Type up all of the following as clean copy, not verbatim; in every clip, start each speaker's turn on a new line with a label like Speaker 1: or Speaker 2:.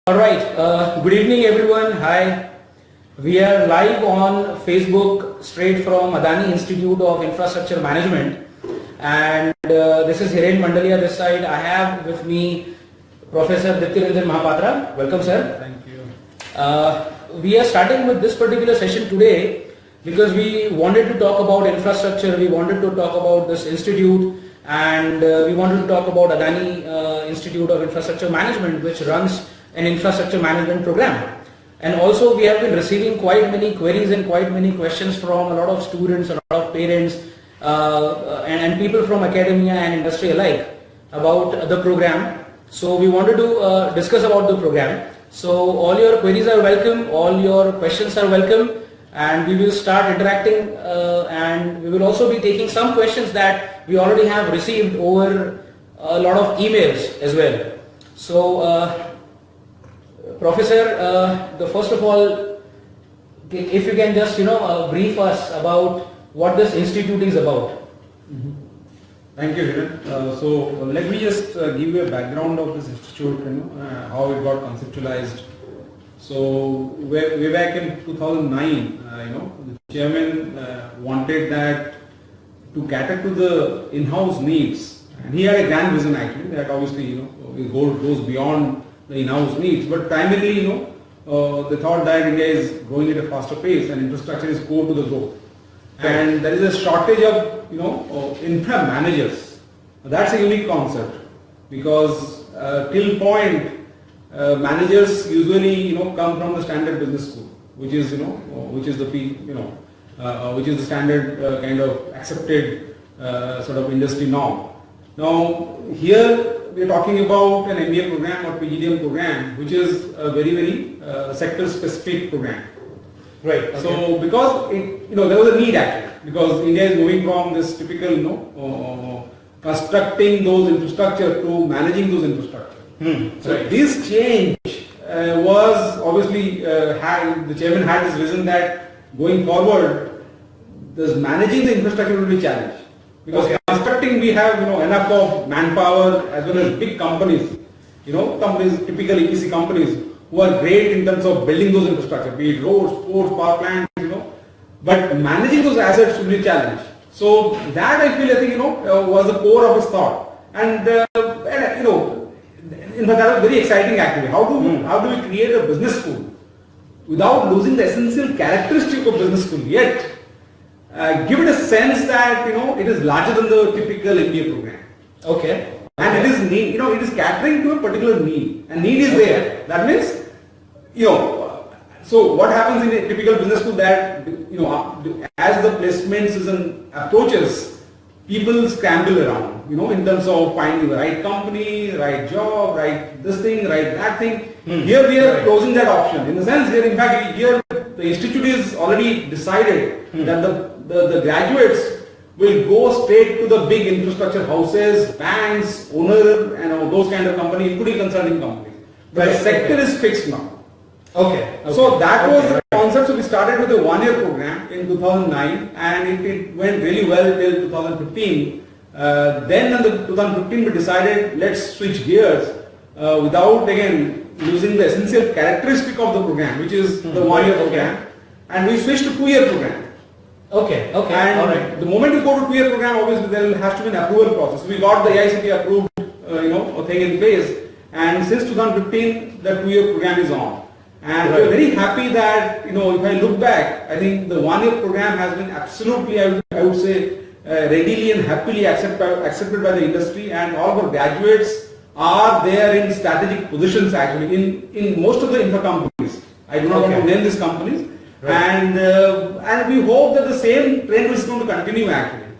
Speaker 1: Alright, good evening everyone. Hi. We are live on Facebook straight from Adani Institute of Infrastructure Management, and this is Hiren Mandalia this side. I have with me Professor Dityaranjan Mahapatra. Welcome sir.
Speaker 2: Thank you.
Speaker 1: We are starting with this particular session today because we wanted to talk about infrastructure, we wanted to talk about this institute, and we wanted to talk about Adani Institute of Infrastructure Management, which runs an infrastructure management program. And also we have been receiving quite many queries and quite many questions from a lot of students, a lot of parents and people from academia and industry alike about the program. So we wanted to discuss about the program. So all your queries are welcome, all your questions are welcome, and we will start interacting and we will also be taking some questions that we already have received over a lot of emails as well. So Professor, first of all, if you can just brief us about what this institute is about.
Speaker 2: Thank you, Hiren. So let me just give you a background of this institute, how it got conceptualized. So way back in 2009, the chairman wanted that to cater to the in-house needs, and he had a grand vision actually that obviously it goes beyond the in-house needs, but primarily they thought that India is growing at a faster pace and infrastructure is core to the growth. Right. And there is a shortage of infra managers. That's a unique concept because till point managers usually come from the standard business school, which is which is the standard kind of accepted sort of industry norm. Now here we are talking about an MBA program or PGDM program, which is a very sector specific program.
Speaker 1: Right. Okay.
Speaker 2: So because there was a need actually, because India is moving from this typical constructing those infrastructure to managing those infrastructure. So
Speaker 1: right.
Speaker 2: This change was obviously the chairman had this vision that going forward, this managing the infrastructure will be challenged. Because constructing we have enough of manpower as well as big companies, companies, typical EPC companies who are great in terms of building those infrastructure, be it roads, ports, power plants, but managing those assets will be a challenge. So that I think was the core of his thought, and in fact that was very exciting actually. How do we create a business school without losing the essential characteristic of business school yet? Give it a sense that it is larger than the typical MBA program.
Speaker 1: Okay.
Speaker 2: And it is need, it is catering to a particular need, and need is there. That means, so what happens in a typical business school that as the placement season approaches, people scramble around, in terms of finding the right company, right job, right this thing, right that thing. Here we are closing that option. In the sense here, in fact, here the institute is already decided that the graduates will go straight to the big infrastructure houses, banks, owner, and those kind of companies, including consulting companies. But the sector is fixed now.
Speaker 1: Okay.
Speaker 2: So that was the concept. So we started with a one-year program in 2009, and it went really well till 2015. Then in the 2015 we decided let's switch gears without again losing the essential characteristic of the program, which is the one-year program, and we switched to two-year program.
Speaker 1: Okay.
Speaker 2: And
Speaker 1: all right.
Speaker 2: The moment you go to two-year program, obviously there has to be an approval process. We got the AICTE approved, thing in place, and since 2015, the two-year program is on. And we're very happy that if I look back, I think the one-year program has been absolutely, I would say, readily and happily accepted by the industry, and all of our graduates are there in strategic positions actually in most of the infra companies. I do not want to name these companies. Right. And we hope that the same trend is going to continue actually.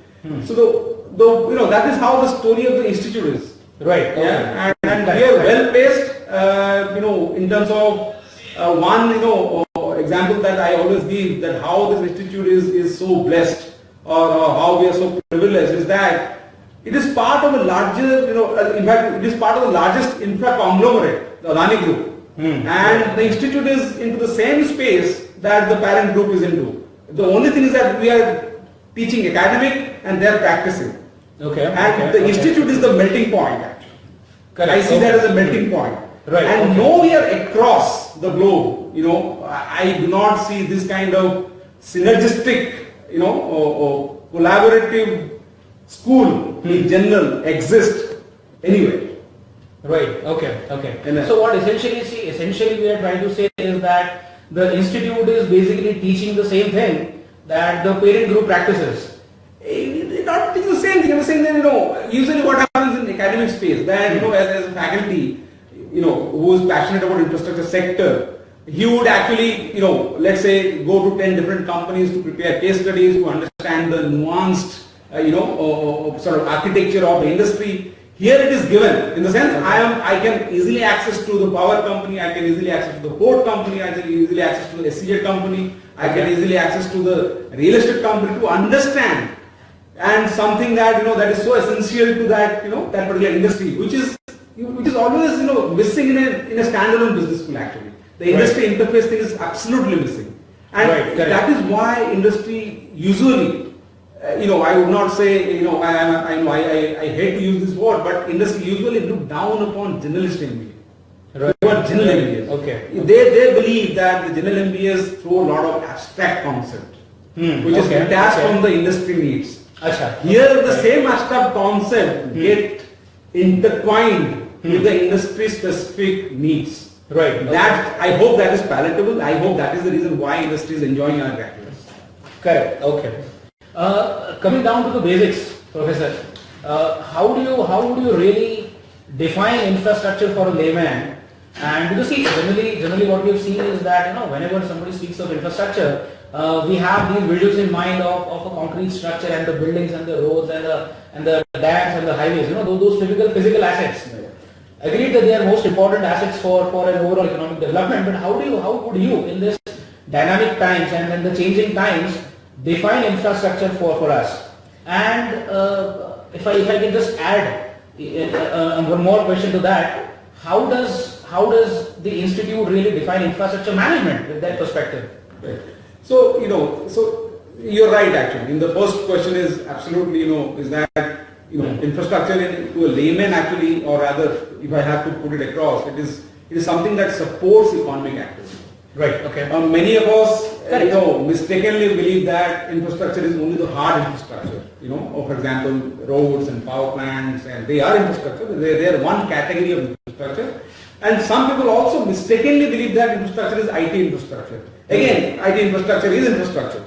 Speaker 2: So that is how the story of the institute is.
Speaker 1: Right. Okay.
Speaker 2: Yeah. And we are well placed. In terms of one example that I always give, that how this institute is so blessed, or how we are so privileged, is that it is part of a larger, in fact, it is part of the largest infra conglomerate, the Adani Group. And the institute is into the same space that the parent group is into. The only thing is that we are teaching academic and they are practicing.
Speaker 1: Okay.
Speaker 2: And the institute is the melting point actually. I see that as a melting point.
Speaker 1: Right.
Speaker 2: And
Speaker 1: Okay.
Speaker 2: nowhere across the globe, I do not see this kind of synergistic, or collaborative school in general exist anywhere.
Speaker 1: Right. Okay. Okay.
Speaker 2: And,
Speaker 1: So what essentially we are trying to say is that the institute is basically teaching the same thing that the parent group practices.
Speaker 2: They not teach the same thing. I'm saying that, usually what happens in academic space, that, as a faculty, who is passionate about infrastructure sector, he would actually, let's say, go to 10 different companies to prepare case studies, to understand the nuanced, sort of architecture of the industry. Here it is given, in the sense I can easily access to the power company, I can easily access to the port company, I can easily access to the SCJ company, I can easily access to the real estate company to understand, and something that that is so essential to that that particular industry, which is always missing in a standalone business school actually. The industry interface thing is absolutely missing, and that is why industry usually. I would not say, I hate to use this word, but industry usually look down upon generalist MBA.
Speaker 1: Right.
Speaker 2: Who are general MBAs.
Speaker 1: Okay.
Speaker 2: They believe that the general MBAs throw a lot of abstract concept, which is detached from the industry needs.
Speaker 1: Achha.
Speaker 2: Here the same abstract concept get intertwined with the industry specific needs.
Speaker 1: Right.
Speaker 2: That I hope that is palatable. I hope that is the reason why industry is enjoying our graduates.
Speaker 1: Correct. Okay. Coming down to the basics, Professor, how would you really define infrastructure for a layman? And because see, generally what we've seen is that whenever somebody speaks of infrastructure, we have these visuals in mind of a concrete structure and the buildings and the roads and the dams and the highways. Those typical physical assets. Agreed that they are most important assets for an overall economic development. But how would you in this dynamic times and in the changing times define infrastructure for us? And if I can just add one more question to that, how does the institute really define infrastructure management with that perspective?
Speaker 2: Right. So you're right actually. In the first question is absolutely is that infrastructure to a layman actually, or rather if I have to put it across, it is something that supports economic activity.
Speaker 1: Right. Okay.
Speaker 2: Many of us, mistakenly believe that infrastructure is only the hard infrastructure. For example, roads and power plants, and they are infrastructure. They are one category of infrastructure. And some people also mistakenly believe that infrastructure is IT infrastructure. Again, IT infrastructure is infrastructure.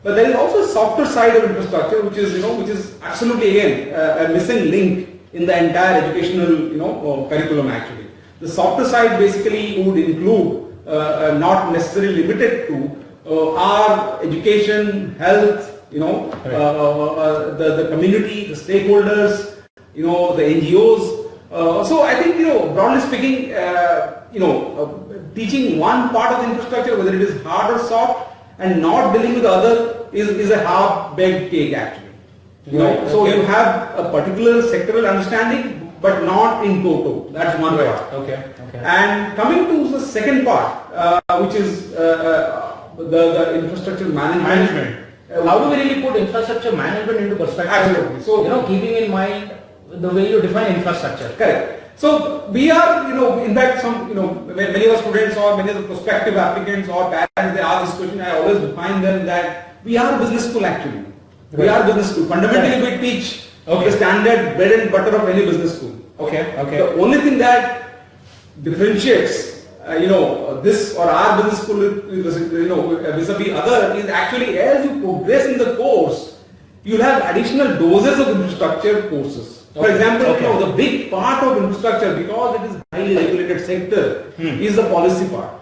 Speaker 2: But there is also a softer side of infrastructure, which is absolutely again a missing link in the entire educational curriculum actually. The softer side basically would include not necessarily limited to our education, health, the community, the stakeholders, the NGOs. So I think broadly speaking, teaching one part of the infrastructure, whether it is hard or soft, and not dealing with the other is a half-baked cake actually. So you have a particular sectoral understanding, but not in toto. That's one part.
Speaker 1: Okay.
Speaker 2: And coming to the second part, which is the infrastructure management.
Speaker 1: How do we really put infrastructure management into perspective?
Speaker 2: Absolutely. So
Speaker 1: keeping in mind the way you define infrastructure.
Speaker 2: Correct. So we are, in fact, many of our students or many of the prospective applicants or parents, they ask this question. I always define them that we are a business school actually. We are a business school. Fundamentally, we teach the standard bread and butter of any business school.
Speaker 1: Okay.
Speaker 2: The only thing that differentiates, this or our business school, vis-a-vis other, is actually as you progress in the course, you'll have additional doses of infrastructure courses. For example, the big part of infrastructure, because it is highly regulated sector, is the policy part.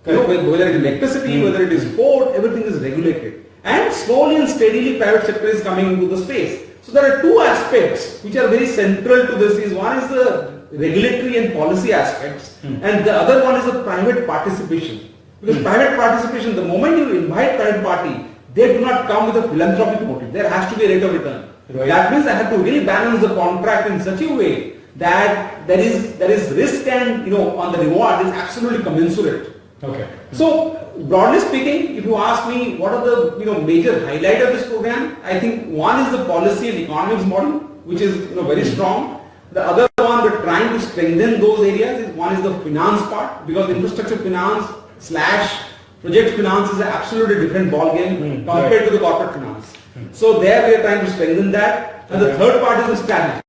Speaker 2: Whether it is electricity, whether it is port, everything is regulated. And slowly and steadily private sector is coming into the space. So there are two aspects which are very central to this. One is the regulatory and policy aspects, and the other one is the private participation. Because private participation, the moment you invite private party, they do not come with a philanthropic motive. There has to be a rate of return. Right. That means I have to really balance the contract in such a way that there is risk and on the reward is absolutely commensurate.
Speaker 1: Okay.
Speaker 2: So broadly speaking, if you ask me what are the major highlight of this program, I think one is the policy and economics model, which is very strong. The other one we're trying to strengthen those areas is one is the finance part, because infrastructure finance / project finance is an absolutely different ball game compared to the corporate finance. So there we are trying to strengthen that. And the third part is the strategy.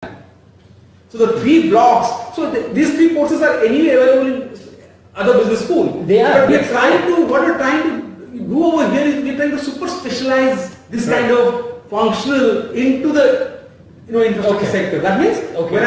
Speaker 2: So the 3 blocks, so these 3 courses are anyway available in other business school.
Speaker 1: They are.
Speaker 2: But we are trying to, what we're trying to do over here is we're trying to super specialize this kind of functional into the infrastructure sector. That means when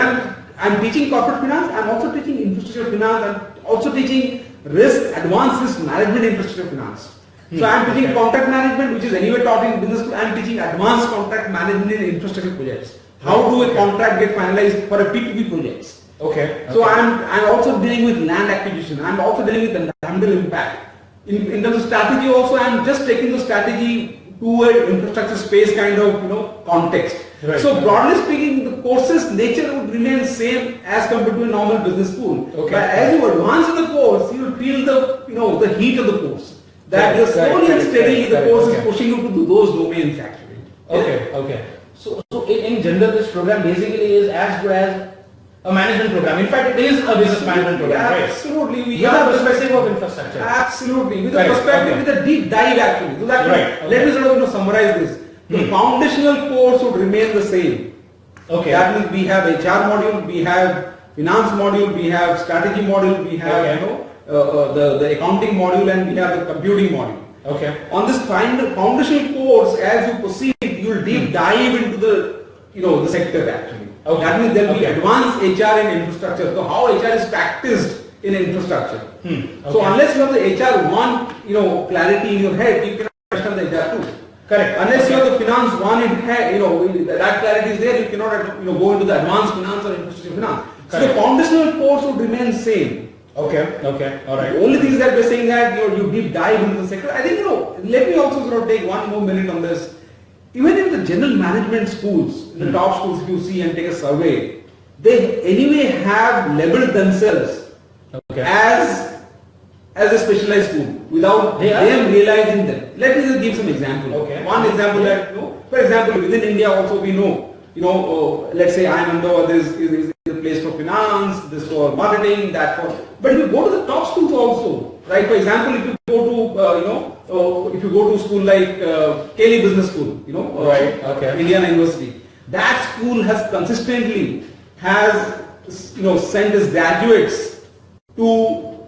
Speaker 2: I'm teaching corporate finance, I'm also teaching infrastructure finance, I'm also teaching advanced risk management infrastructure finance. So I'm teaching contract management, which is anyway taught in business school. I'm teaching advanced contract management in infrastructure projects. How do a contract get finalized for a P2P projects? So I'm also dealing with land acquisition. I'm also dealing with environmental impact. In terms of strategy also, I'm just taking the strategy to an infrastructure space kind of context.
Speaker 1: Right.
Speaker 2: So broadly speaking, the courses nature would remain same as compared to a normal business school. But as you advance in the course, you will feel the heat of the course. That you're slowly and steadily the course is pushing you to those domains actually.
Speaker 1: So in general, this program basically is as good as a management program. In fact, it is a business management program, right?
Speaker 2: Absolutely.
Speaker 1: We have a perspective of infrastructure.
Speaker 2: Absolutely. With a perspective, with a deep dive actually. So that let me sort of summarize this. The foundational course would remain the same. That means we have HR module, we have finance module, we have strategy module, we have the accounting module, and we have the computing module. On this foundational course, as you proceed, you will deep dive into the sector actually. That means there will be advanced HR in infrastructure. So how HR is practiced in infrastructure. So unless you have the HR 1 clarity in your head, you cannot understand the HR 2.
Speaker 1: Correct.
Speaker 2: Unless you have the finance 1 in head, that clarity is there, you cannot go into the advanced finance or infrastructure finance. So the foundational course would remain same.
Speaker 1: Alright.
Speaker 2: The only thing is that we're saying that you deep dive into the sector. I think let me also sort of take 1 more minute on this. Even in the general management schools, the top schools, if you see and take a survey, they anyway have labeled themselves as a specialized school without them realizing them. Let me just give some example. One example that, for example, within India also we know, let's say AIIM is a place for finance, this for marketing, that for. But if you go to the top schools also, right? For example, if you go to if you go to a school like Kelly Business School, Indiana University, that school has consistently sent its graduates to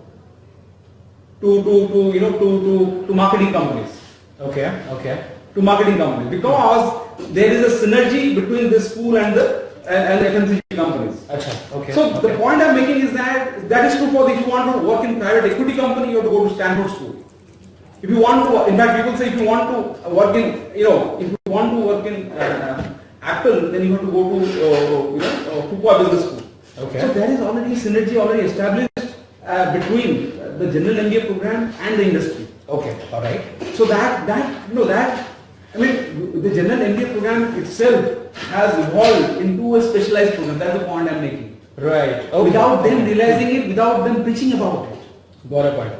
Speaker 2: marketing companies. To marketing companies, because there is a synergy between this school and the FMCG companies. So the point I'm making is that is true for if you want to work in private equity company, you have to go to Stanford School. If you want to, in fact, people say if you want to work in, if you want to work in Apple, then you have to go to Fuqua Business School. So there is already synergy already established between the general MBA program and the industry. So the general MBA program itself has evolved into a specialized program. That's the point I'm making. Without them realizing it, without them preaching about it.
Speaker 1: Got a point.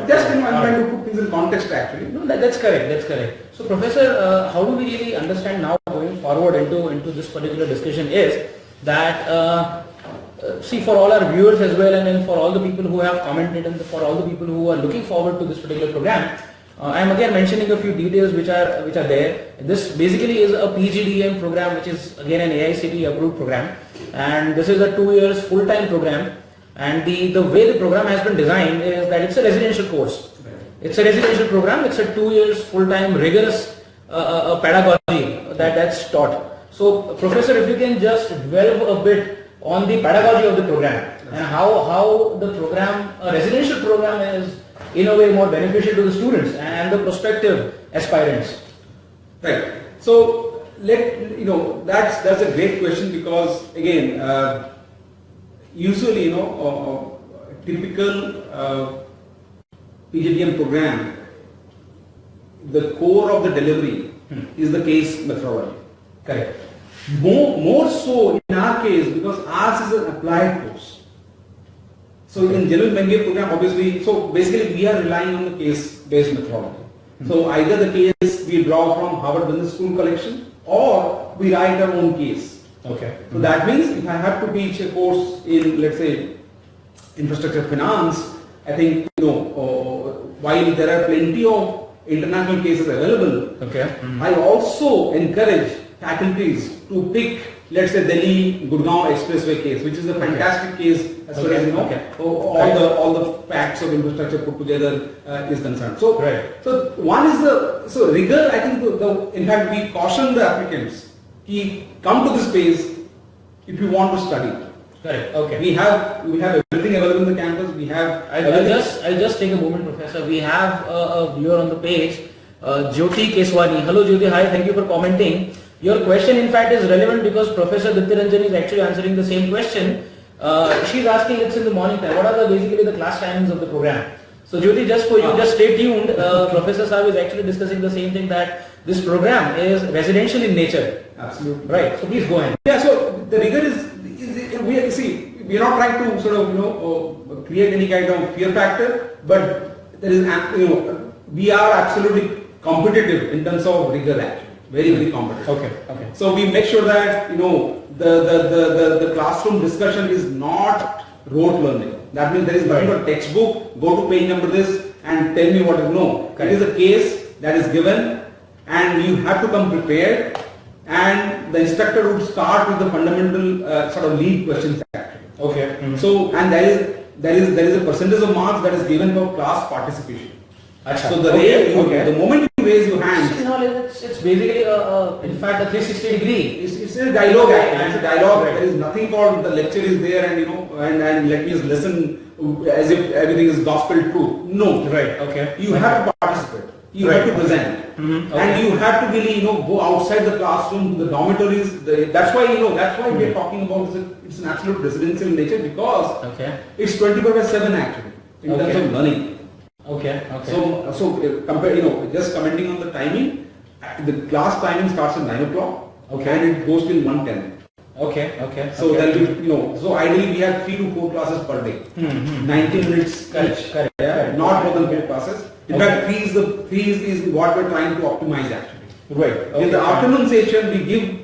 Speaker 2: Just I'm trying to put things in context actually.
Speaker 1: No, that's correct. So Professor, how do we really understand now going forward into this particular discussion is that see, for all our viewers as well, and then for all the people who have commented, and for all the people who are looking forward to this particular program, I am again mentioning a few details which are there. This basically is a PGDM program, which is again an AICTE approved program, and this is a 2 years full-time program. And the way the program has been designed is that it's a residential course. It's a residential program. It's a 2 years full-time rigorous pedagogy that's taught. So, Professor, if you can just delve a bit on the pedagogy of the program and how the program, a residential program, is in a way more beneficial to the students and the prospective aspirants.
Speaker 2: Right. So that's a great question, because again, usually typical PGDM program, the core of the delivery is the case methodology.
Speaker 1: Correct.
Speaker 2: More so in our case, because ours is an applied course. So in general MBA program, obviously, so basically we are relying on the case-based methodology. So either the case we draw from Harvard Business School collection, or we write our own case. Okay. So that means if I have to teach a course in, let's say, infrastructure finance, I think, while there are plenty of international cases available,
Speaker 1: Okay.
Speaker 2: I also encourage faculties to pick, let's say, Delhi-Gurgaon Expressway case, which is a fantastic case as far as all the facts of infrastructure put together is concerned. So, so one is so rigor. I think in fact we caution the applicants, come to this space if you want to study.
Speaker 1: Correct. Okay.
Speaker 2: We have everything available in the campus. We have.
Speaker 1: I'll just take a moment, Professor. We have a viewer on the page, Jyoti Keswani. Hello, Jyoti. Hi. Thank you for commenting. Your question, in fact, is relevant because Professor Dityaranjan is actually answering the same question. She's asking, it's in the morning time. What are basically the class timings of the program? So, Jyoti, just for you, just stay tuned. Professor Saab is actually discussing the same thing, that this program is residential in nature.
Speaker 2: Absolutely.
Speaker 1: Right. So, please go ahead.
Speaker 2: Yeah. So the rigor is we are not trying to sort of create any kind of fear factor, but there is we are absolutely competitive in terms of rigor, actually very competitive.
Speaker 1: Okay.
Speaker 2: So we make sure that the classroom discussion is not rote learning. That means there is nothing but textbook, go to page number this and tell me what you know. It is a case that is given and you have to come prepared, and the instructor would start with the fundamental sort of lead questions actually.
Speaker 1: Okay.
Speaker 2: So, and there is a percentage of marks that is given for class participation. So the moment you raise your hand,
Speaker 1: it's basically in fact a 360 degree.
Speaker 2: It's a dialogue actually. It's a dialogue. There is nothing called the lecture is there and let me just listen as if everything is gospel truth. No.
Speaker 1: Right. Okay.
Speaker 2: You have to participate. You have to present. And you have to really go outside the classroom to the dormitories. That's why we are talking about it's an absolute residential nature, because it's 24/7 actually in terms of learning.
Speaker 1: Okay.
Speaker 2: So compare, just commenting on the timing, the class timing starts at 9 o'clock. And it goes till 1:10.
Speaker 1: Okay.
Speaker 2: So there will be, so ideally we have 3 to 4 classes per day. 90 minutes each.
Speaker 1: Correct.
Speaker 2: Not more than 4 classes. In fact, 3 is what we're trying to optimize actually.
Speaker 1: Right.
Speaker 2: In the afternoon session, we give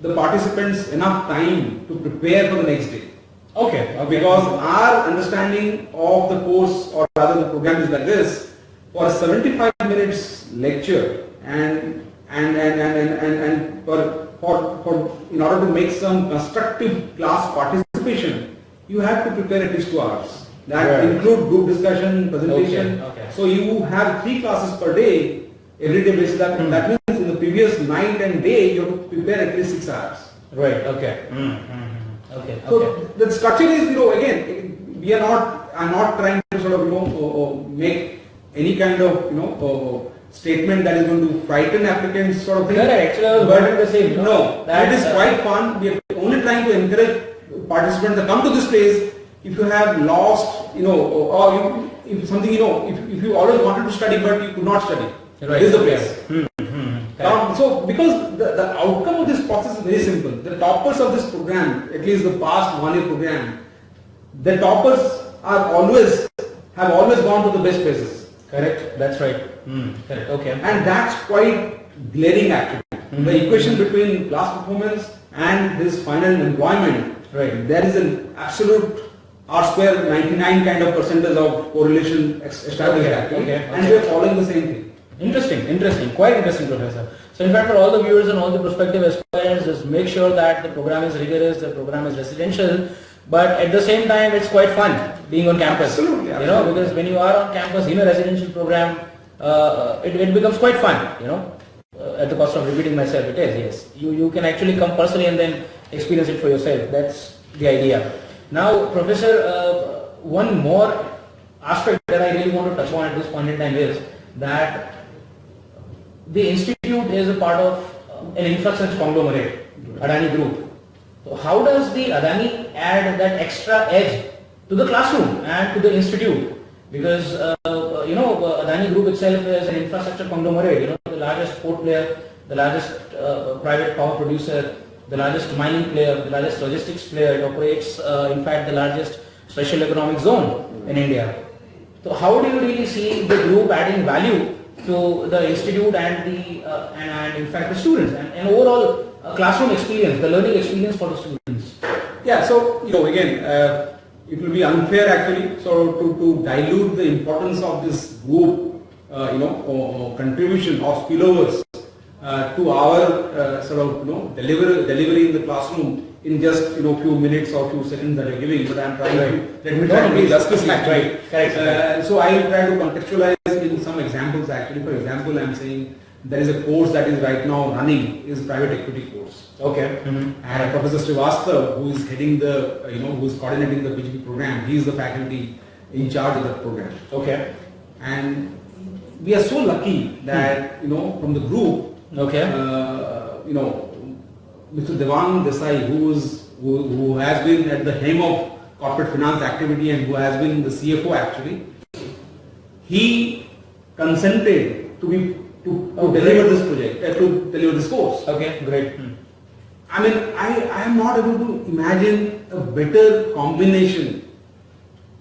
Speaker 2: the participants enough time to prepare for the next day.
Speaker 1: Okay.
Speaker 2: Because our understanding of the course, or rather the program, is like this: for a 75 minutes lecture and for in order to make some constructive class participation, you have to prepare at least 2 hours. That include group discussion, presentation. So you have 3 classes per day, every day basis. That means in the previous night and day you have to prepare at least 6 hours.
Speaker 1: Right. Okay.
Speaker 2: So the structure is, again, I'm not trying to sort of make any kind of statement that is going to frighten applicants sort of thing.
Speaker 1: Correct. Actually, I was wondering the same.
Speaker 2: No, that is quite fun. We are only trying to encourage participants to come to this place. If you have lost, or if something, if you always wanted to study but you could not study, this is the place. So, because the outcome of this process is very simple. The toppers of this program, at least the past 1 year program, the toppers have always gone to the best places.
Speaker 1: Correct. That's right. Correct. Okay.
Speaker 2: And that's quite glaring actually. The equation between class performance and his final employment.
Speaker 1: Right.
Speaker 2: There is an absolute R square 99 kind of percentage of correlation established actually. And we are following the same thing.
Speaker 1: Interesting. Quite interesting, Professor. So in fact, for all the viewers and all the prospective aspirants, just make sure that the program is rigorous, the program is residential, but at the same time, it's quite fun being on campus.
Speaker 2: Absolutely.
Speaker 1: Because when you are on campus in a residential program, it becomes quite fun, at the cost of repeating myself, it is, yes. You can actually come personally and then experience it for yourself. That's the idea. Now, Professor, one more aspect that I really want to touch on at this point in time is that the institute is a part of an infrastructure conglomerate, Adani Group. So how does the Adani add that extra edge to the classroom and to the institute? Because Adani Group itself is an infrastructure conglomerate. The largest port player, the largest private power producer, the largest mining player, the largest logistics player. It operates, in fact, the largest special economic zone in India. So how do you really see the group adding value to the institute and in fact the students and overall classroom experience, the learning experience for the students?
Speaker 2: Yeah, so again, it will be unfair actually. So to dilute the importance of this group, or contribution or spillovers to our sort of delivery in the classroom in just few minutes or few seconds that you're giving. But I'm trying to let me try to do justice actually.
Speaker 1: Correct.
Speaker 2: So I will try to contextualize in some examples actually. For example, I'm saying there is a course that is right now running is private equity course.
Speaker 1: Okay.
Speaker 2: And Professor Srivastav, who is heading the, who is coordinating the PGP program, he is the faculty in charge of that program.
Speaker 1: Okay.
Speaker 2: And we are so lucky that, from the group,
Speaker 1: Okay.
Speaker 2: Mr. Devang Desai, who has been at the helm of corporate finance activity and who has been the CFO actually, he consented to deliver this project, to deliver this course.
Speaker 1: Okay, great.
Speaker 2: I mean, I am not able to imagine a better combination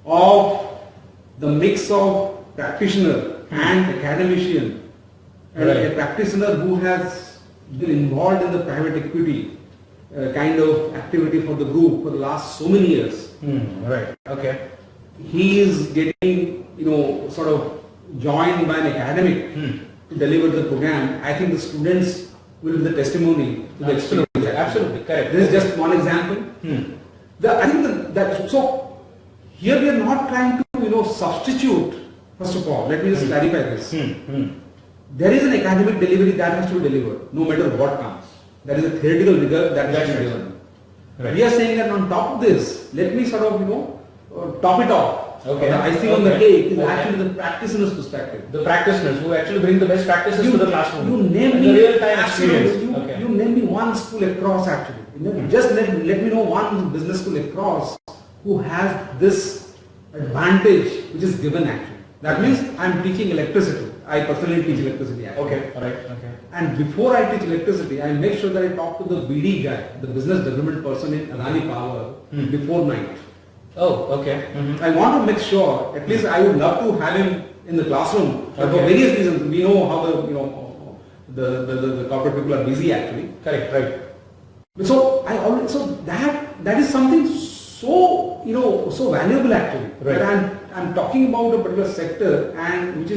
Speaker 2: of the mix of practitioner and academician, and a practitioner who has been involved in the private equity kind of activity for the group for the last so many years.
Speaker 1: Right. Okay.
Speaker 2: He is getting, sort of joined by an academic to deliver the program. I think the students will be the testimony to the experience.
Speaker 1: Absolutely correct.
Speaker 2: This is just one example. I think that so here we are not trying to substitute. First of all, let me just clarify this. There is an academic delivery that has to be delivered, no matter what comes. There is a theoretical rigor that has to be delivered.
Speaker 1: Right.
Speaker 2: We are saying that on top of this, let me sort of top it off.
Speaker 1: Okay.
Speaker 2: The icing on the cake is actually the practitioner's perspective.
Speaker 1: The practitioners who actually bring the best practices to the classroom.
Speaker 2: You name me
Speaker 1: the real time experience.
Speaker 2: You name me one school across actually. Just let me know one business school across who has this advantage which is given actually. That means I'm teaching electricity. I personally teach electricity actually.
Speaker 1: Okay. All right. Okay.
Speaker 2: And before I teach electricity, I make sure that I talk to the BD guy, the business development person in Adani Power before night.
Speaker 1: Oh, okay.
Speaker 2: I want to make sure, at least I would love to have him in the classroom. But for
Speaker 1: Okay.
Speaker 2: various reasons, we know how the corporate people are busy actually.
Speaker 1: Correct. Right.
Speaker 2: So that is something so so valuable actually.
Speaker 1: Right.
Speaker 2: That I'm talking about a particular sector, and which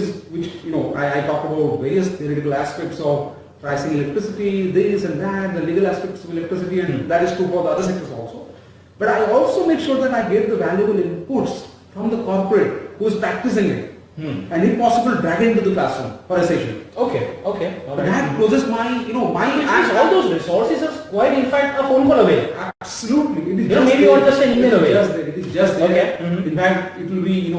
Speaker 2: I talk about various theoretical aspects of pricing electricity, this and that, the legal aspects of electricity, and that is true for the other sectors also. But I also make sure that I get the valuable inputs from the corporate who is practicing it, and if possible, drag it into the classroom for a session.
Speaker 1: Okay. Okay. All right.
Speaker 2: That closes my
Speaker 1: All those resources are quite, in fact, a phone call away.
Speaker 2: Absolutely. It is
Speaker 1: maybe
Speaker 2: there.
Speaker 1: not just an email away.
Speaker 2: It is just there.
Speaker 1: Okay.
Speaker 2: In fact, it will be,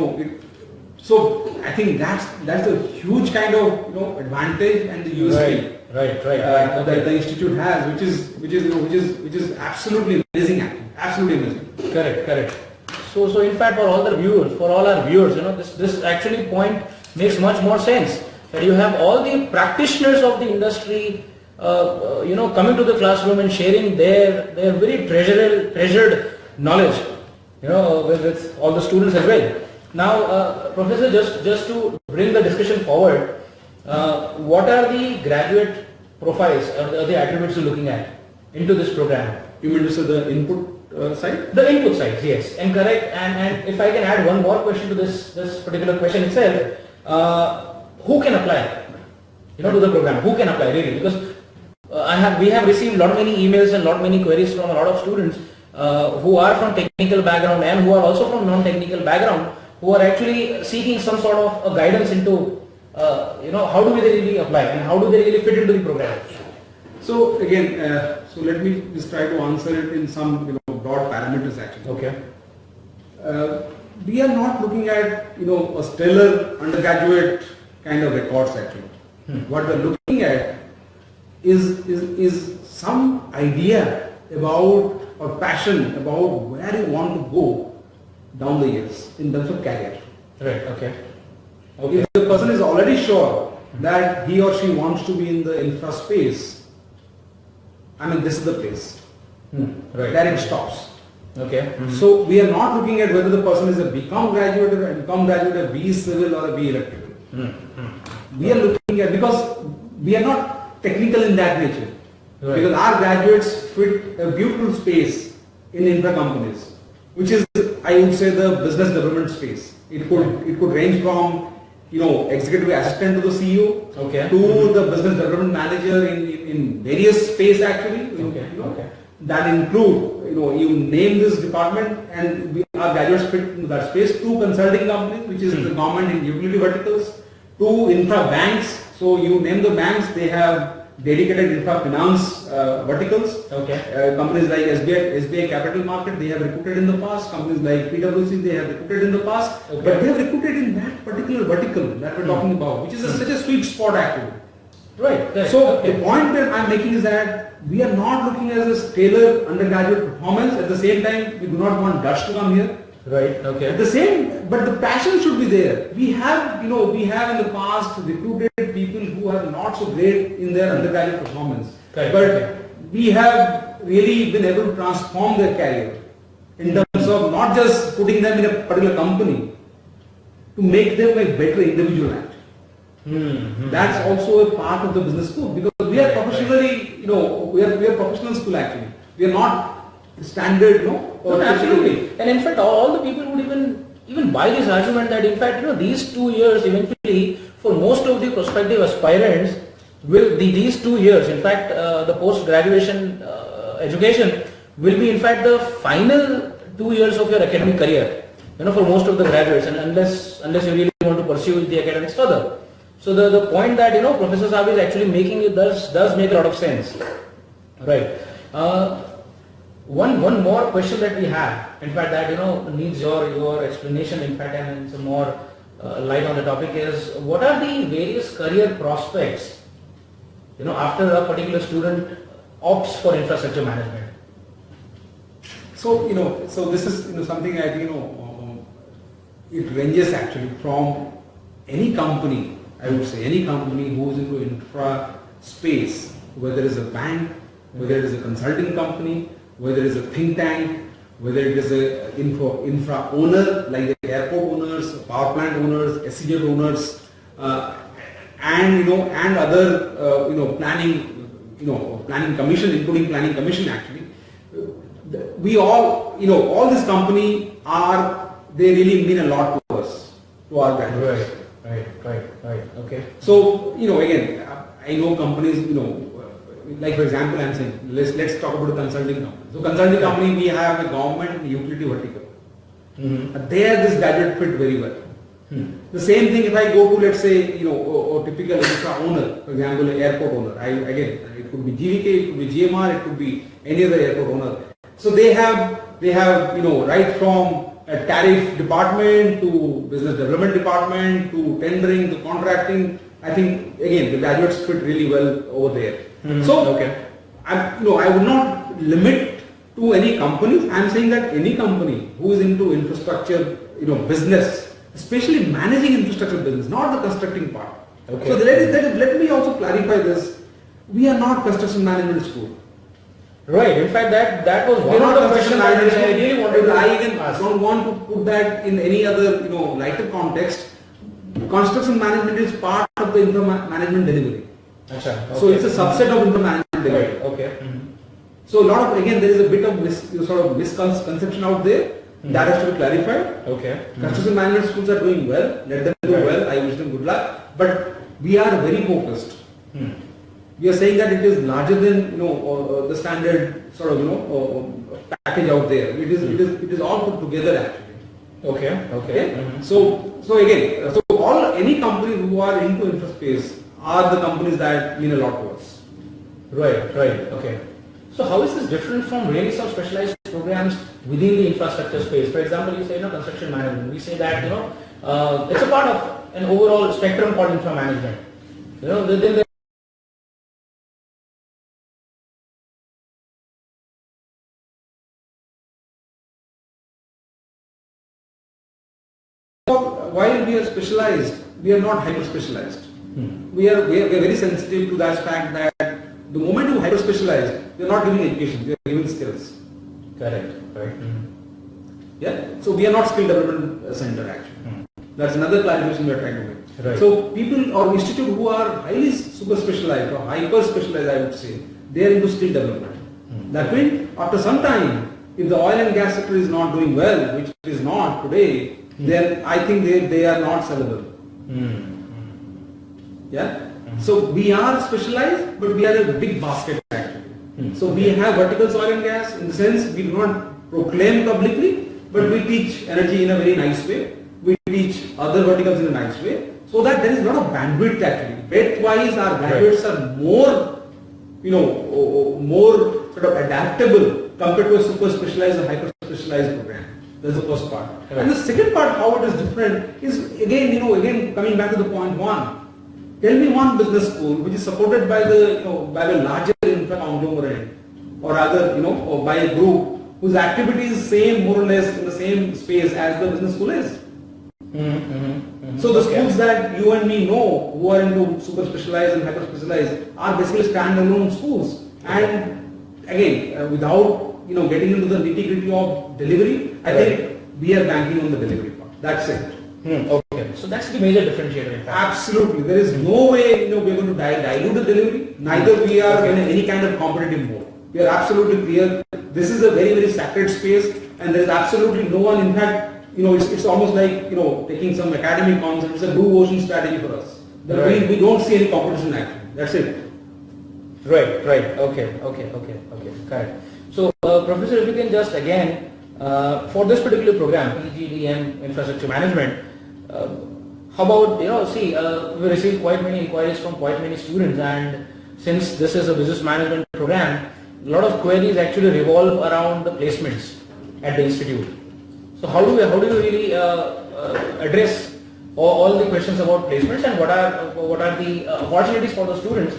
Speaker 2: so I think that's a huge kind of advantage and the USP
Speaker 1: Right.
Speaker 2: that the institute has, which is absolutely amazing. Actually. Absolutely amazing.
Speaker 1: Correct. So in fact, for all our viewers, this actually point makes much more sense. That you have all the practitioners of the industry, coming to the classroom and sharing their very treasured knowledge, with all the students as well. Now, Professor, just to bring the discussion forward, what are the graduate profiles or the attributes you're looking at into this program?
Speaker 2: You mean to say the input side?
Speaker 1: The input side, yes, and correct. And if I can add one more question to this particular question itself, who can apply, to the program? Who can apply really? Because we have received many emails and many queries from a lot of students who are from technical background and who are also from non-technical background, who are actually seeking some sort of a guidance into, how do they really apply and how do they really fit into the program?
Speaker 2: So again, let me just try to answer it in some broad parameters actually.
Speaker 1: Okay.
Speaker 2: We are not looking at a stellar undergraduate kind of records actually. What we are looking at is some idea about or passion about where you want to go down the years in terms of career.
Speaker 1: Right. Okay.
Speaker 2: If the person is already sure that he or she wants to be in the infra space, this is the place.
Speaker 1: Right.
Speaker 2: There it stops.
Speaker 1: Okay.
Speaker 2: So we are not looking at whether the person is a BCom graduate or a BCom graduate, a BE civil or a BE electrical. We are looking at, because we are not technical in that nature.
Speaker 1: Right.
Speaker 2: Because our graduates fit a beautiful space in infra companies, which is, I would say, the business development space. It could range from, executive assistant to the CEO,
Speaker 1: Okay.
Speaker 2: to the business development manager in various space actually. That include, you name this department, and our graduates fit into that space. To consulting companies, which is the government in utility verticals, to infra banks. So you name the banks, they have dedicated infra finance verticals.
Speaker 1: Okay.
Speaker 2: Companies like SBI Capital Market, they have recruited in the past. Companies like PwC, they have recruited in the past.
Speaker 1: Okay.
Speaker 2: But they have recruited in that particular vertical that we're talking about, which is such a sweet spot actually.
Speaker 1: Right.
Speaker 2: So
Speaker 1: Okay.
Speaker 2: the point that I'm making is that we are not looking at this tailored undergraduate performance. At the same time, we do not want Dutch to come here.
Speaker 1: Right. Okay.
Speaker 2: At the same, but the passion should be there. We have in the past recruited people who are not so great in their undergraduate performance.
Speaker 1: Correct.
Speaker 2: But we have really been able to transform their career in terms of not just putting them in a particular company, to make them a better individual actually. That's also a part of the business school, because we are professionally, we are professional school actually. We are not standard,
Speaker 1: No, absolutely. And in fact, all the people would even buy this argument that in fact, these 2 years eventually, for most of the prospective aspirants, these 2 years, in fact, the post-graduation education will be in fact the final 2 years of your academic career, for most of the graduates, and unless you really want to pursue the academics further. So the point that Professor Saab is actually making, it does make a lot of sense, right? One more question that we have, in fact, that needs your explanation, in fact, and some more light on the topic is, what are the various career prospects after a particular student opts for infrastructure management?
Speaker 2: So so this is something I think it ranges actually from any company. I would say any company who is into infra space, whether it's a bank, whether it is a consulting company, whether it is a think tank, whether it is a infra owner like the airport owners, power plant owners, SEZ owners, and other planning commission, including planning commission actually. We all all this company they really mean a lot to us, to our graduates.
Speaker 1: Right. Okay.
Speaker 2: So again, I know companies, like for example, I'm saying let's talk about a consulting company. So consulting company, we have a government utility vertical. There this graduate fit very well. The same thing if I go to, let's say, a typical infra owner, for example, an airport owner. It could be GVK, it could be GMR, it could be any other airport owner. So they have right from a tariff department to business development department to tendering to contracting. I think again the graduates fit really well over there. So I would not limit to any companies. I am saying that any company who is into infrastructure, business, especially managing infrastructure business, not the constructing part.
Speaker 1: Okay.
Speaker 2: So let me also clarify this. We are not construction management school.
Speaker 1: Right. In fact, that was one of the questions I really wanted to ask.
Speaker 2: Don't want to put that in any other lighter context. Construction management is part of the infra management delivery.
Speaker 1: Okay.
Speaker 2: So it's a subset of infra management delivery.
Speaker 1: Right. Okay.
Speaker 2: So there is a bit of misconception out there that has to be clarified.
Speaker 1: Okay.
Speaker 2: Construction management schools are doing well. Let them do well. I wish them good luck. But we are very focused. We are saying that it is larger than the standard package out there. It is all put together actually.
Speaker 1: Okay.
Speaker 2: So again, any companies who are into infra space are the companies that mean a lot to us.
Speaker 1: Right. Okay. So how is this different from really some specialized programs within the infrastructure space? For example, you say construction management. We say that it's a part of an overall spectrum called infra management. Within the
Speaker 2: while we are specialized, we are not hyper specialized. We are very sensitive to that fact that the moment you hyper specialize, you are not giving education, you are giving skills.
Speaker 1: Correct. Right.
Speaker 2: Yeah. So we are not skill development center actually. That's another clarification we are trying to make.
Speaker 1: Right.
Speaker 2: So people or institute who are highly super specialized or hyper specialized, I would say, they are into skill development. That means after some time, if the oil and gas sector is not doing well, which it is not today, then I think they are not sellable. Yeah. So we are specialized, but we are a big basket actually. So we have verticals oil and gas in the sense we do not proclaim publicly, but we teach energy in a very nice way. We teach other verticals in a nice way, so that there is a lot of bandwidth actually. Breadth-wise, our graduates are more, more sort of adaptable compared to a super specialized or hyper specialized program. That's the first part. Right. And the second part, how it is different, is again, again coming back to the point one. Tell me one business school which is supported by the, by a larger infra conglomerate, or rather, or by a group whose activity is same, more or less, in the same space as the business school is. So the schools that you and me know, who are into super specialized and hyper specialized, are basically standalone schools. And again, without getting into the nitty gritty of delivery, I think we are banking on the delivery part. That's it.
Speaker 1: Okay, so that's the major differentiator in fact.
Speaker 2: Absolutely, there is no way we are going to dilute the delivery. Neither we are in any kind of competitive mode. We are absolutely clear. This is a very, very sacred space, and there is absolutely no one. In fact, it's almost like taking some academic concepts. It's a blue ocean strategy for us. We don't see any competition actually. That's it.
Speaker 1: Right. Okay. Correct. So, Professor, if you can just again, for this particular program, PGDM Infrastructure Management, how about, we received quite many inquiries from quite many students, and since this is a business management program, a lot of queries actually revolve around the placements at the institute. So how do you really address all the questions about placements, and what are the opportunities for the students?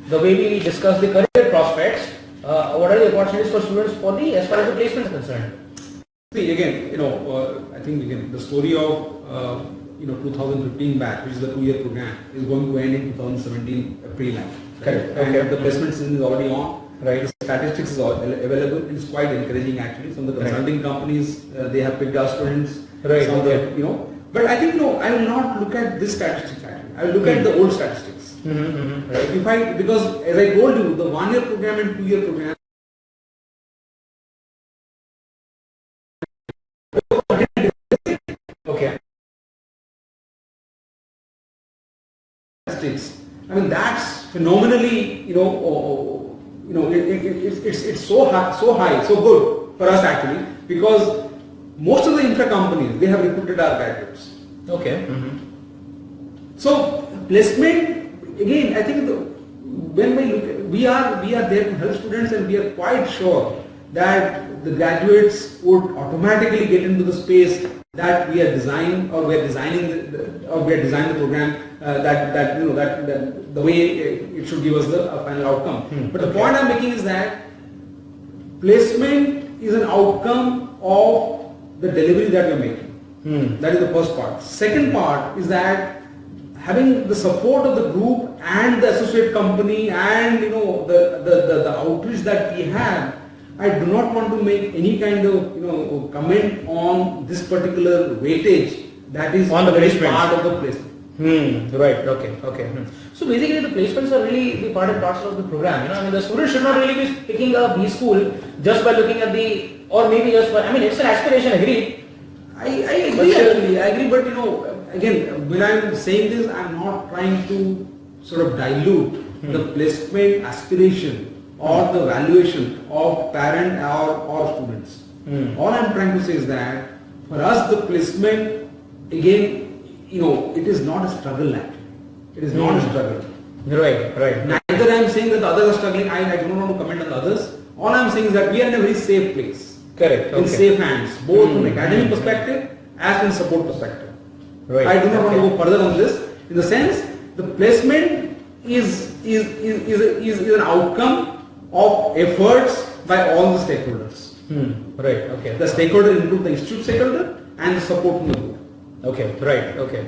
Speaker 1: The way we discuss the career prospects, what are the opportunities for students as far as the placement is concerned?
Speaker 2: See, again, I think again the story of 2015 batch, which is the 2-year program, is going to end in 2017 April.
Speaker 1: Correct.
Speaker 2: And the placement season is already on.
Speaker 1: Right.
Speaker 2: The statistics is available. It's quite encouraging actually. Some of the consulting companies, they have picked our students.
Speaker 1: Right.
Speaker 2: Some of the, but I think I will not look at this statistics actually. I will look at the old statistics. Right. Because as I told you, the 1-year program and 2-year program.
Speaker 1: Okay.
Speaker 2: I mean, that's phenomenally, it's so high, so good for us actually, because most of the infra companies, they have recruited our graduates.
Speaker 1: Okay.
Speaker 2: So placement, again, I think when we look at, we are there to help students, and we are quite sure that the graduates would automatically get into the space that we are designing, or we are designing the program that the way it should give us the final outcome. But the point I'm making is that placement is an outcome of the delivery that you're making. That is the first part. Second part is that having the support of the group and the associate company and the outreach that we have, I do not want to make any kind of comment on this particular weightage that is
Speaker 1: on the placement
Speaker 2: part of the placement.
Speaker 1: Right. Okay. So basically, the placements are really the part and parcel of the program. The students should not really be picking a B school just by looking at or maybe just by. It's an aspiration. Agreed.
Speaker 2: I agree. But again, when I'm saying this, I'm not trying to sort of dilute the placement aspiration or the valuation of parent or students. All I'm trying to say is that for us, the placement, again, it is not a struggle actually. It is not a struggle.
Speaker 1: Right.
Speaker 2: Neither I'm saying that the others are struggling. I don't want to comment on the others. All I'm saying is that we are in a very safe place.
Speaker 1: Correct.
Speaker 2: In safe hands, both from academic perspective as from support perspective.
Speaker 1: Right.
Speaker 2: I do not want to go further on this. In the sense, the placement is an outcome of efforts by all the stakeholders.
Speaker 1: Right. Okay.
Speaker 2: The stakeholder include the institute stakeholder and the support from the board.
Speaker 1: Okay. Right. Okay.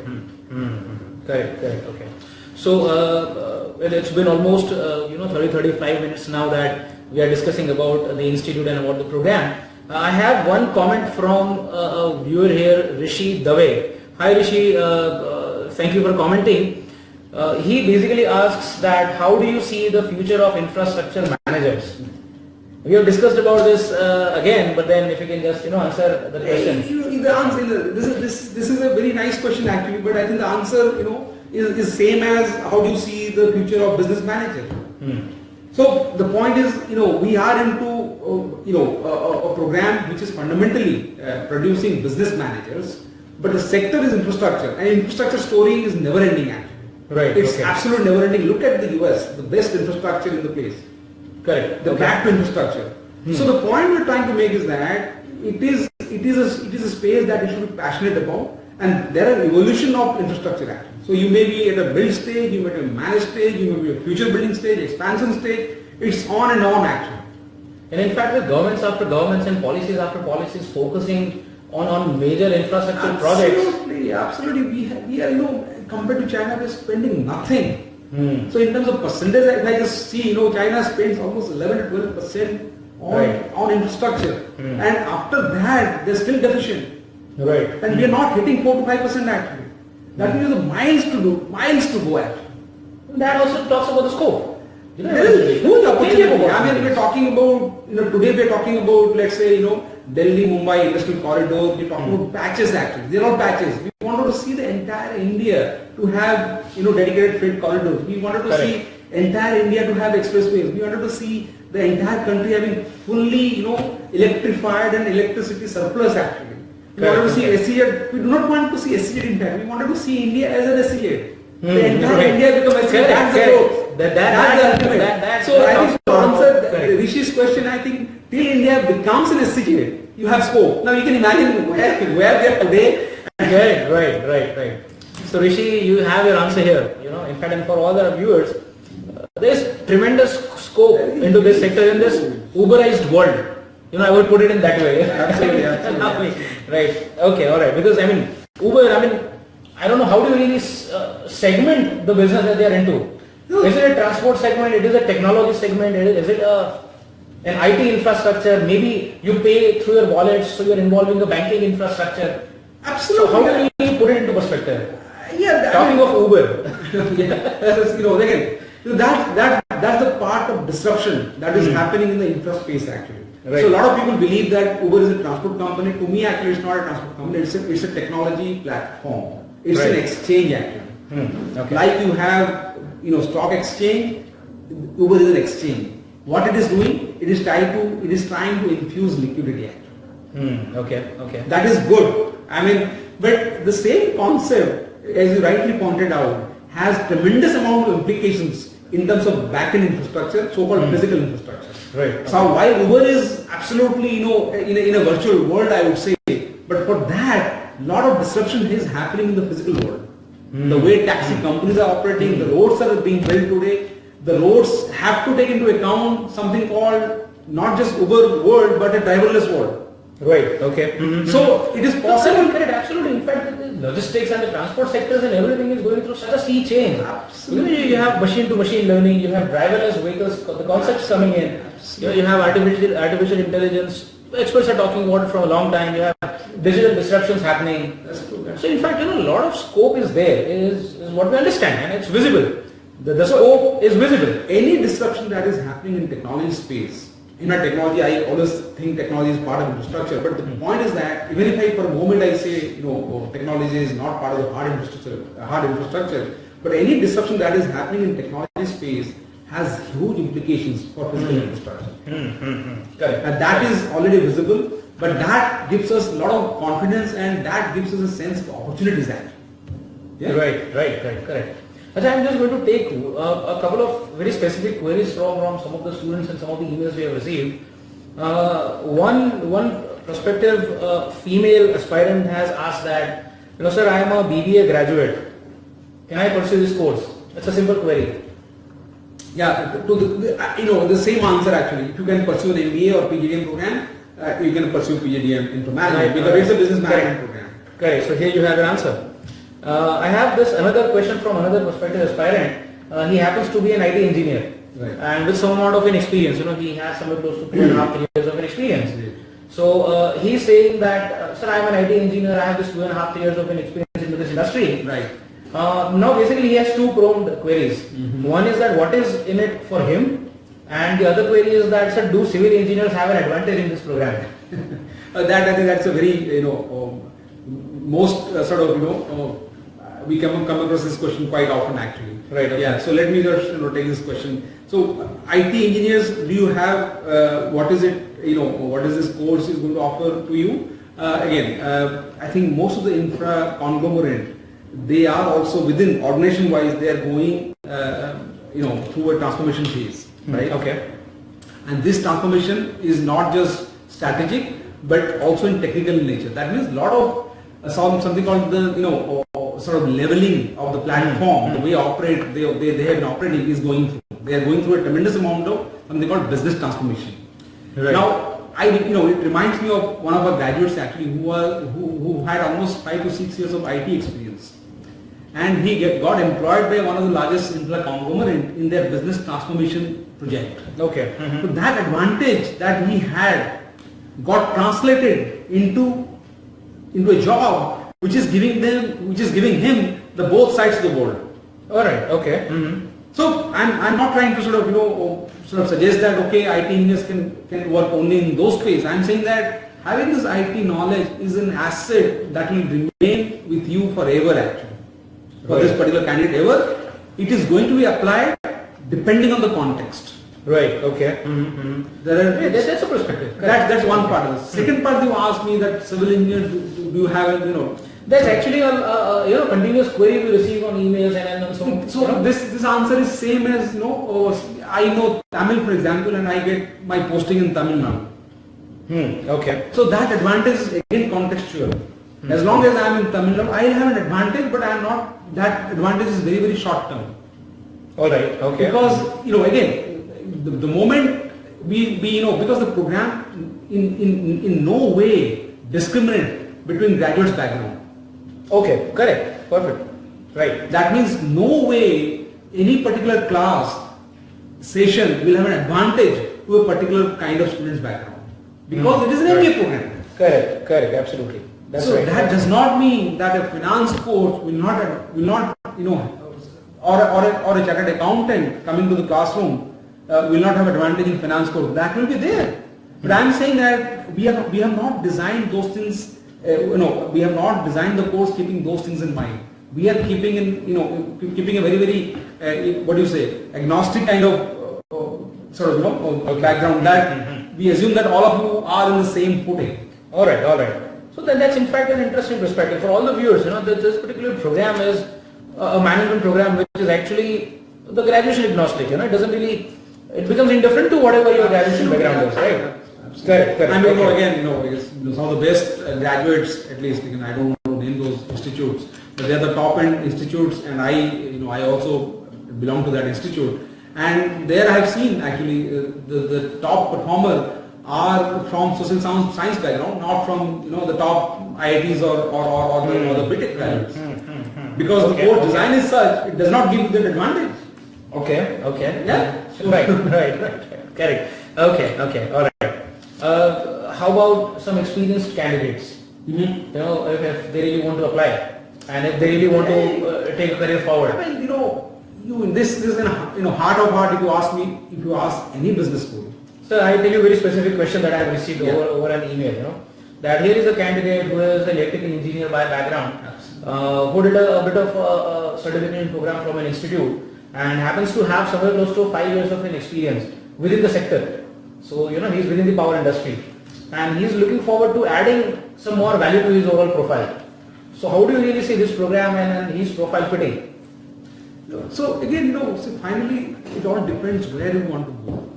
Speaker 1: Correct. Okay. So it's been almost 30-35 minutes now that we are discussing about the institute and about the program. I have one comment from a viewer here, Rishi Dave. Hi Rishi, thank you for commenting. he basically asks that how do you see the future of infrastructure managers? We have discussed about this again, but then if you can just answer the question.
Speaker 2: The answer, this is a very nice question actually, but I think the answer is same as how do you see the future of business manager. So the point is, we are into a program which is fundamentally producing business managers, but the sector is infrastructure, and infrastructure story is never ending actually.
Speaker 1: Right.
Speaker 2: It's absolutely never ending. Look at the US, the best infrastructure in the place.
Speaker 1: Correct.
Speaker 2: The back to infrastructure. So the point we're trying to make is that it is a space that you should be passionate about, and there are evolution of infrastructure actually. So you may be at a build stage, you may be at a manage stage, you may be at a future building stage, expansion stage. It's on and on actually.
Speaker 1: And in fact, with governments after governments and policies after policies focusing on major infrastructure projects.
Speaker 2: Absolutely. We are compared to China, we're spending nothing. So in terms of percentage, if I just see, China spends almost 11 to 12% on infrastructure, and after that, they're still deficient.
Speaker 1: Right.
Speaker 2: And we are not hitting 4 to 5% actually. That means the miles to go actually.
Speaker 1: That also talks about the scope.
Speaker 2: There is huge opportunity. I mean, we're talking about, today we're talking about, let's say, Delhi, Mumbai industrial corridor. We're talking about patches actually. They're all patches. We wanted to see the entire India to have, dedicated freight corridors. We wanted to see entire India to have expressways. We wanted to see the entire country having fully, electrified and electricity surplus actually. We wanted to see SEZ. We do not want to see SEZ in fact. We wanted to see India as an SEZ. The entire India become SEZ. That's the growth. That's the ultimate. So I think to answer Rishi's question, I think till India becomes an SEZ, you have scope. Now you can imagine where we are today.
Speaker 1: Right. So Rishi, you have your answer here. In fact, and for all the viewers, there is tremendous scope into this sector in this Uberized world. I would put it in that way.
Speaker 2: Absolutely.
Speaker 1: Right. Okay. All right. Because Uber. I don't know how do you really segment the business that they are into. Is it a transport segment? It is a technology segment? Is it an IT infrastructure? Maybe you pay through your wallets, so you're involving the banking infrastructure.
Speaker 2: Absolutely.
Speaker 1: So how do you put it into perspective?
Speaker 2: Yeah.
Speaker 1: Talking of Uber.
Speaker 2: Again, that's the part of disruption that is happening in the infra space actually.
Speaker 1: Right.
Speaker 2: So a lot of people believe that Uber is a transport company. To me, actually, it's not a transport company. It's a technology platform. It's an exchange actually.
Speaker 1: Okay.
Speaker 2: Like you have, stock exchange. Uber is an exchange. What it is doing, it is trying to infuse liquidity actually.
Speaker 1: Okay.
Speaker 2: That is good. But the same concept, as you rightly pointed out, has tremendous amount of implications in terms of back-end infrastructure, so-called physical infrastructure.
Speaker 1: Right.
Speaker 2: So while Uber is absolutely, in a virtual world, I would say, but for that, a lot of disruption is happening in the physical world. The way taxi companies are operating, the roads are being built today, the roads have to take into account something called not just Uber world, but a driverless world.
Speaker 1: Right. Okay.
Speaker 2: So it is possible.
Speaker 1: Correct. Absolutely. In fact, the logistics and the transport sectors and everything is going through such a sea change.
Speaker 2: Absolutely.
Speaker 1: You have machine to machine learning. You have driverless vehicles. The concepts coming in. You have artificial intelligence. Experts are talking about it from a long time. You have digital disruptions happening.
Speaker 2: That's true.
Speaker 1: So in fact, a lot of scope is there. Is what we understand, and it's visible. The scope is visible.
Speaker 2: Any disruption that is happening in technology space. In my technology, I always think technology is part of infrastructure. But the point is that even if for a moment I say, technology is not part of the hard infrastructure, but any disruption that is happening in technology space has huge implications for physical infrastructure.
Speaker 1: Correct.
Speaker 2: And that is already visible, but that gives us a lot of confidence and that gives us a sense of opportunities actually. Yeah?
Speaker 1: Right. Correct. Achha, I'm just going to take a couple of very specific queries from some of the students and some of the emails we have received. One prospective female aspirant has asked that, sir, I am a BBA graduate. Can I pursue this course? It's a simple query.
Speaker 2: Yeah, the same answer actually. If you can pursue an MBA or PGDM program, you can pursue PGDM into management because it's a business management program.
Speaker 1: Correct. So here you have an answer. I have another question from another prospective aspirant. He happens to be an IT engineer,
Speaker 2: right,
Speaker 1: and with some amount of an experience. He has somewhere close to 2.5 years of an experience.
Speaker 2: Right.
Speaker 1: So he's saying that, sir, I am an IT engineer. I have this 2.5 years of an experience into this industry.
Speaker 2: Right.
Speaker 1: Now basically he has two pronged queries. One is that what is in it for him, and the other query is that, sir, do civil engineers have an advantage in this program?
Speaker 2: That I think that's a very most sort of we come across this question quite often actually.
Speaker 1: Right. Okay.
Speaker 2: Yeah. So let me just take this question. So IT engineers, do you have what is it? What is this course is going to offer to you? Again, I think most of the infra conglomerate, they are also within organization wise, they are going through a transformation phase, right?
Speaker 1: Okay.
Speaker 2: And this transformation is not just strategic but also in technical nature. That means a lot of something called the sort of leveling of the platform, the way operate they have been operating is going through. They are going through a tremendous amount of something called business transformation. Right. Now, it reminds me of one of our graduates actually who had almost 5 to 6 years of IT experience, and he got employed by one of the largest infra conglomerate in their business transformation project.
Speaker 1: Okay.
Speaker 2: So that advantage that he had got translated into a job which is giving him the both sides of the world.
Speaker 1: All right. Okay.
Speaker 2: So I'm not trying to sort of suggest that okay, IT engineers can work only in those space. I'm saying that having this IT knowledge is an asset that will remain with you forever actually. For this particular candidate ever, it is going to be applied depending on the context.
Speaker 1: Right. Okay. That's a perspective.
Speaker 2: That's one part of it. Second part, you asked me that civil engineers do you have
Speaker 1: That's actually a continuous query we receive on emails and so on.
Speaker 2: So this answer is same as I know Tamil for example, and I get my posting in Tamil Nadu.
Speaker 1: Okay.
Speaker 2: So that advantage is again contextual. As long as I am in Tamil Nadu, I have an advantage, but I am not. That advantage is very, very short term.
Speaker 1: All right. Okay.
Speaker 2: Because again, the moment we because the program in no way discriminate between graduates' background.
Speaker 1: Okay. Correct. Perfect. Right.
Speaker 2: That means no way any particular class session will have an advantage to a particular kind of student's background because it is an MBA program.
Speaker 1: Correct. Absolutely. That's
Speaker 2: so
Speaker 1: right.
Speaker 2: that does not mean that a finance course will not or a chartered accountant coming to the classroom will not have advantage in finance course. That will be there. But I am saying that we have not designed those things. We have not designed the course keeping those things in mind. We are keeping a very, very agnostic kind of background that we assume that all of you are in the same footing.
Speaker 1: All right. So then that's in fact an interesting perspective for all the viewers. That this particular program is a management program which is actually the graduation agnostic. It becomes indifferent to whatever your graduation background is, right? Correct.
Speaker 2: I mean, again, some of the best graduates, at least, I don't want to name those institutes, but they are the top end institutes, and I also belong to that institute. And there I have seen actually the top performer are from social science background, not from the top IITs or the BTech graduates. Because the course design is such, it does not give them advantage.
Speaker 1: Okay.
Speaker 2: Yeah.
Speaker 1: Right. Correct. Okay. All right. How about some experienced candidates? If they really want to apply and if they really want to take a career forward.
Speaker 2: I mean, this is heart of heart. If you ask any business school.
Speaker 1: Sir, I tell you a very specific question that I have received over an email. That here is a candidate who is an electrical engineer by background, who did a bit of a certification program from an institute and happens to have somewhere close to 5 years of an experience within the sector. So he's within the power industry and he's looking forward to adding some more value to his overall profile. So how do you really see this program and his profile fitting?
Speaker 2: So again, finally it all depends where you want to go.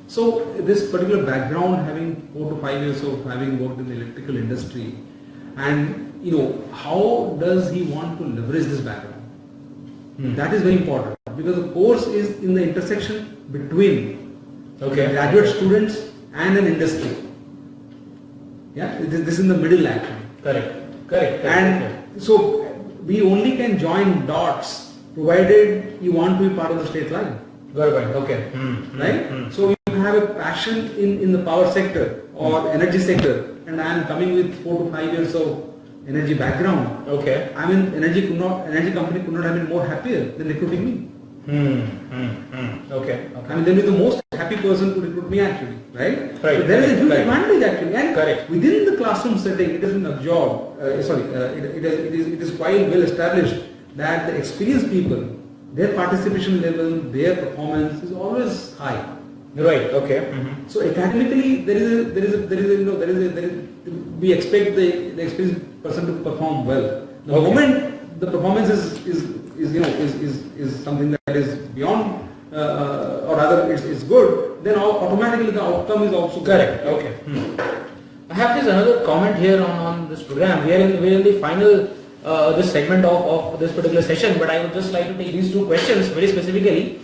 Speaker 2: So this particular background, having 4 to 5 years of having worked in the electrical industry, and how does he want to leverage this background? That is very important because the course is in the intersection between graduate students and an industry. Yeah, this is in the middle actually.
Speaker 1: Correct.
Speaker 2: And so we only can join dots provided you want to be part of the state line.
Speaker 1: Okay.
Speaker 2: Right? So you have a passion in the power sector or energy sector, and I am coming with 4 to 5 years of energy background.
Speaker 1: Okay.
Speaker 2: I mean, energy company could not have been more happier than recruiting me.
Speaker 1: Okay.
Speaker 2: I mean, they'll be the most happy person to recruit me actually, right?
Speaker 1: Right.
Speaker 2: So there is a huge advantage actually, and
Speaker 1: Correct.
Speaker 2: within the classroom setting, it isn't absorbed. It is quite well established that the experienced people, their participation level, their performance is always high.
Speaker 1: Right. Okay.
Speaker 2: So academically, we expect the experienced person to perform well. The moment the performance is something that is beyond or rather is good, then automatically the outcome is also
Speaker 1: correct.
Speaker 2: Good.
Speaker 1: Okay. I have this another comment here on this program. We are in the final this segment of this particular session, but I would just like to take these two questions very specifically.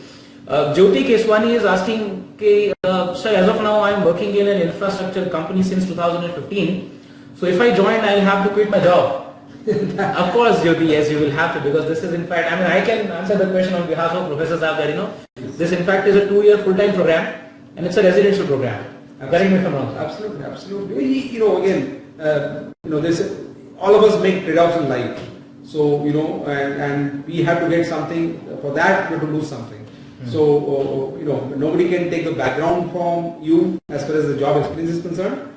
Speaker 1: Jyoti Keswani is asking, sir, as of now I am working in an infrastructure company since 2015. So if I join, I will have to quit my job. Of course, Jyoti, yes, you will have to, because this is in fact, I mean, I can answer the question on behalf of professors out there, This in fact is a 2-year full-time program and it's a residential program. Correct me if I'm wrong.
Speaker 2: Absolutely. Again, this, all of us make trade-offs in life. So, and we have to get something, for that we have to lose something. So, nobody can take the background from you as far as the job experience is concerned,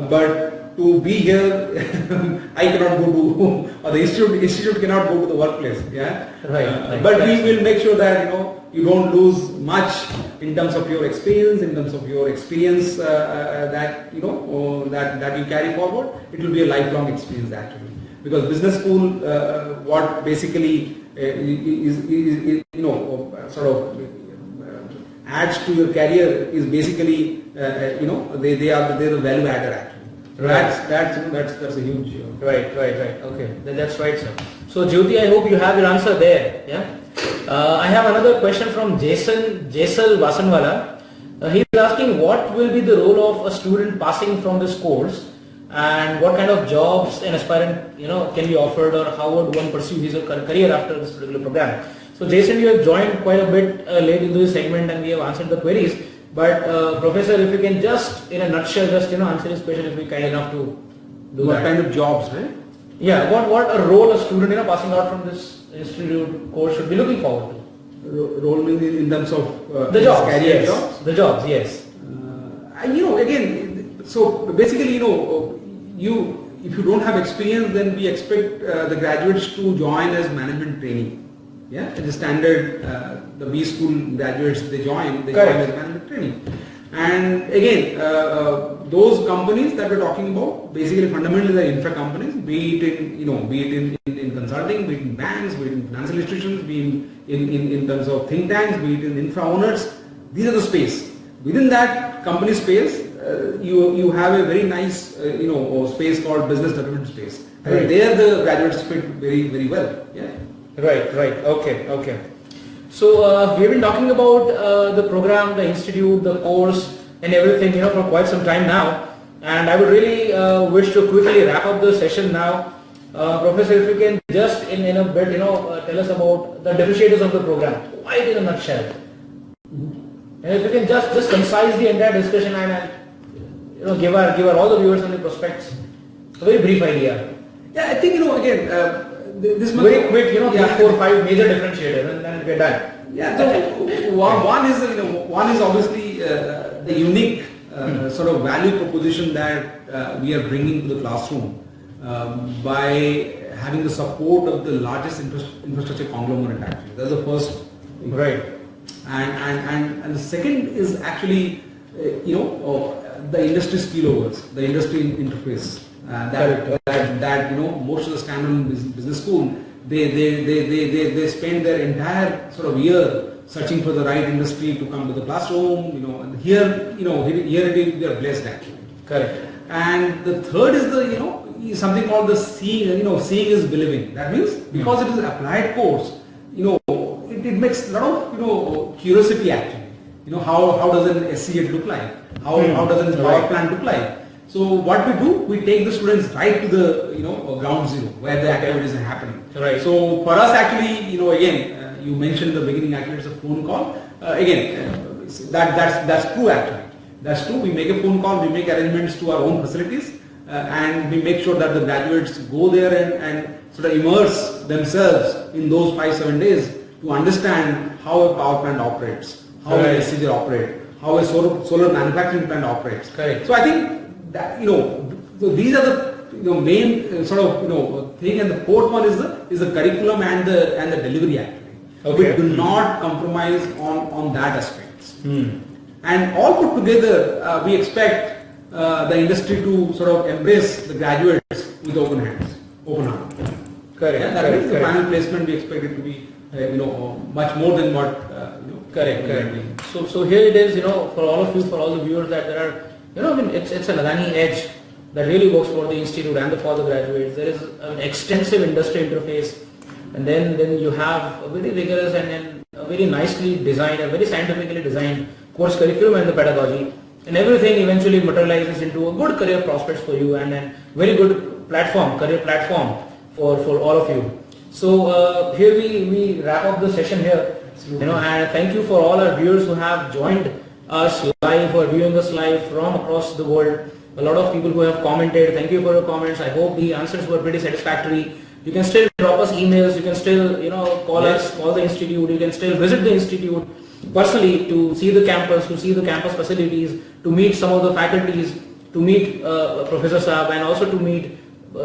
Speaker 2: but to be here, I cannot go to, or the institute cannot go to the workplace. Yeah,
Speaker 1: right.
Speaker 2: But we will make sure that you don't lose much in terms of your experience, that that you carry forward. It will be a lifelong experience actually, because business school, what basically is sort of adds to your career is basically they're the value adder actually.
Speaker 1: Right.
Speaker 2: That's a huge
Speaker 1: right. Okay, that's right, sir. So Jyoti, I hope you have your answer there. Yeah. I have another question from Jaisal Vasanwala. He is asking, what will be the role of a student passing from this course, and what kind of jobs an aspirant can be offered, or how would one pursue his career after this particular program? So Jason, you have joined quite a bit late into this segment and we have answered the queries. But Professor, if you can just in a nutshell answer this question, if we kind enough to do
Speaker 2: what
Speaker 1: that.
Speaker 2: kind of jobs, right?
Speaker 1: Yeah, what a role a student passing out from this institute course should be looking forward to.
Speaker 2: Role in terms of
Speaker 1: the jobs,
Speaker 2: career
Speaker 1: yes.
Speaker 2: jobs.
Speaker 1: The jobs, yes.
Speaker 2: Again, so basically, if you don't have experience, then we expect the graduates to join as management trainee. Yeah, the standard, the B school graduates, they join as management trainee. And again, those companies that we're talking about, basically fundamentally they're infra companies, be it in consulting, be it in banks, be it in financial institutions, be in terms of think tanks, be it in infra owners. These are the space. Within that company space, you have a very nice space called business development space.
Speaker 1: Right.
Speaker 2: And there the graduates fit very, very well. Yeah.
Speaker 1: Right. Okay. So we've been talking about the program, the institute, the course, and everything, for quite some time now. And I would really wish to quickly wrap up the session now. Professor, if you can just in a bit, tell us about the differentiators of the program, quite in a nutshell. And if you can just concise the entire discussion and give our all the viewers and the prospects a very brief idea.
Speaker 2: Yeah, I think again. This
Speaker 1: very quick, 3, 4, 5 major differentiators, and then we're done.
Speaker 2: Yeah, so one is obviously the unique sort of value proposition that we are bringing to the classroom by having the support of the largest infrastructure conglomerate. Actually, that's the first thing.
Speaker 1: Right.
Speaker 2: And the second is actually the industry spillovers, the industry interface. That most of the standalone business school they spend their entire sort of year searching for the right industry to come to the classroom. And here they are blessed actually.
Speaker 1: Correct.
Speaker 2: And the third is something called the seeing. Seeing is believing. That means because it is an applied course, it makes a lot of curiosity actually. How does an SCH look like? How does a power plant look like? So what we do, we take the students right to the ground zero where the activities are happening.
Speaker 1: Right.
Speaker 2: So for us actually, again, you mentioned in the beginning actually it's a phone call. That's true actually. That's true. We make a phone call, we make arrangements to our own facilities. and we make sure that the graduates go there and sort of immerse themselves in those 5-7 days to understand how a power plant operates, how
Speaker 1: Right.
Speaker 2: a SCJ operates, how a solar manufacturing plant operates.
Speaker 1: Correct.
Speaker 2: So I think that, so these are the main sort of thing, and the fourth one is the curriculum and the delivery actually.
Speaker 1: Okay.
Speaker 2: We do not compromise on that aspects. And all put together, we expect the industry to sort of embrace the graduates with open hands, open arms.
Speaker 1: Correct.
Speaker 2: Yeah, that
Speaker 1: correct,
Speaker 2: means the
Speaker 1: correct.
Speaker 2: final placement we expect it to be much more than what
Speaker 1: Correct, correct. So here it is, for all of you, for all the viewers, that there are, I mean, it's an Adani edge that really works for the institute and for the graduates. There is an extensive industry interface, and then you have a very rigorous and a very nicely designed, a very scientifically designed course curriculum and the pedagogy, and everything eventually materializes into a good career prospects for you and a very good career platform for all of you. So here we wrap up the session here. And thank you for all our viewers who have joined us live or viewing us live from across the world. A lot of people who have commented. Thank you for your comments. I hope the answers were pretty satisfactory. You can still drop us emails. You can still call us, call the institute. You can still visit the institute personally to see the campus, facilities, to meet some of the faculties, to meet Professor Saab, and also to meet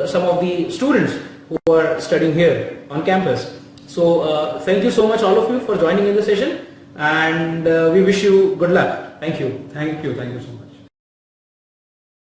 Speaker 1: some of the students who are studying here on campus. So thank you so much all of you for joining in the session, and we wish you good luck. Thank you.
Speaker 2: Thank you so much.